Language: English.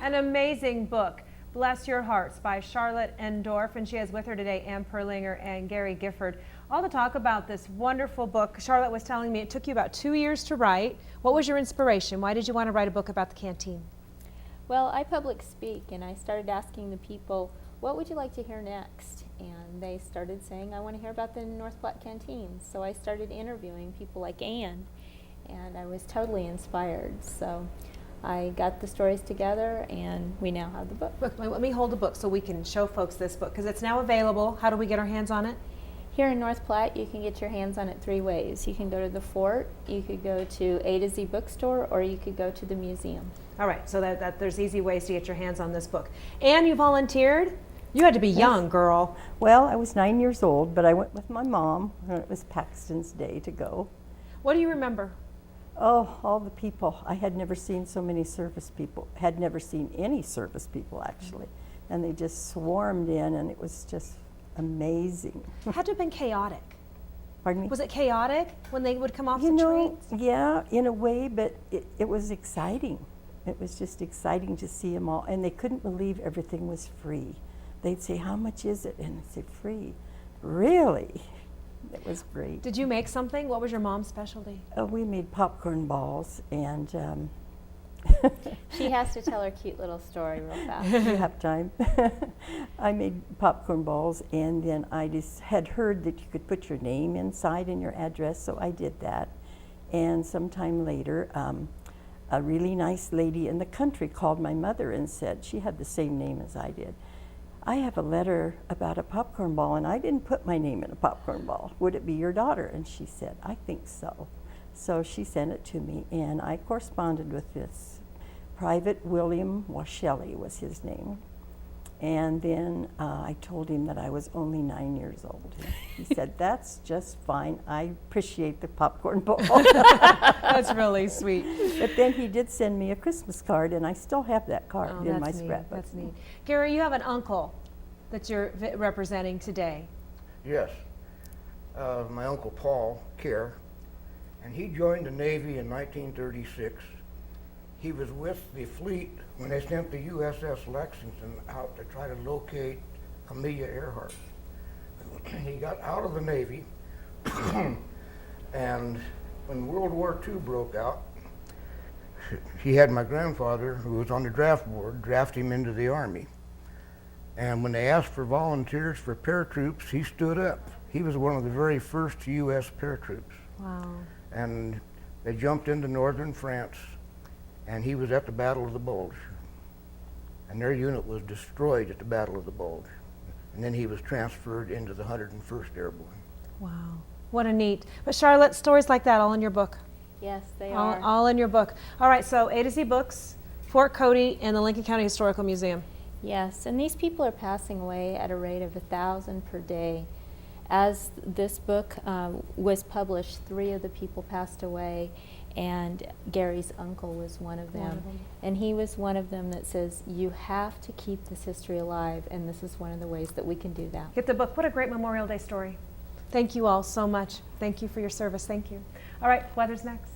An amazing book, Bless Your Hearts by Charlotte Endorf, and she has with her today Ann Perlinger and Gary Gifford, all to talk about this wonderful book. Charlotte was telling me it took you about 2 years to write. What was your inspiration? Why did you want to write a book about the canteen? Well, I public speak, and I started asking the people, what would you like to hear next? And they started saying, I want to hear about the North Platte canteen. So I started interviewing people like Ann, and I was totally inspired. So I got the stories together, and we now have the book. Look, let me hold the book so we can show folks this book, because it's now available. How do we get our hands on it? Here in North Platte, you can get your hands on it 3 ways. You can go to the fort, you could go to A to Z bookstore, or you could go to the museum. All right, so that there's easy ways to get your hands on this book. Ann, you volunteered? You had to be young, girl. Well, I was 9 years old, but I went with my mom, and it was Paxton's Day to go. What do you remember? Oh, all the people. I had never seen so many service people, had never seen any service people actually. And they just swarmed in, and it was just amazing. It had to have been chaotic. Pardon me? Was it chaotic when they would come off You the know, trains? yeah, in a way, but it was exciting. It was just exciting to see them all, and they couldn't believe everything was free. They'd say, how much is it? And I'd say, free. Really? It was great. Did you make something? What was your mom's specialty? We made popcorn balls, and She has to tell her cute little story real fast. you have time. I made popcorn balls, and then I just had heard that you could put your name inside and your address, so I did that. And sometime later, a really nice lady in the country called my mother and said, she had the same name as I did, I have a letter about a popcorn ball, and I didn't put my name in a popcorn ball. Would it be your daughter? And she said, I think so. So she sent it to me, and I corresponded with this Private William Washelli was his name. And then I told him that I was only 9 years old. He said, that's just fine. I appreciate the popcorn ball. That's really sweet. But then he did send me a Christmas card, and I still have that card Oh, in my that's neat. scrapbook. That's neat. Gary, you have an uncle that you're representing today. Yes, my Uncle Paul Kerr, and he joined the Navy in 1936. He was with the fleet when they sent the USS Lexington out to try to locate Amelia Earhart. He got out of the Navy, and when World War II broke out, he had my grandfather, who was on the draft board, draft him into the Army. And when they asked for volunteers for paratroops, he stood up. He was one of the very first U.S. paratroops. Wow. And they jumped into northern France, and he was at the Battle of the Bulge. And their unit was destroyed at the Battle of the Bulge. And then he was transferred into the 101st Airborne. Wow. What a neat. But Charlotte, stories like that all in your book. Yes, they All, are. all in your book. All right, so A to Z Books, Fort Cody, and the Lincoln County Historical Museum. Yes, and these people are passing away at a rate of 1,000 per day. As this book was published, 3 of the people passed away, and Gary's uncle was one of them. And he was one of them that says, you have to keep this history alive, and this is one of the ways that we can do that. Get the book. What a great Memorial Day story. Thank you all so much. Thank you for your service. Thank you. All right, weather's next.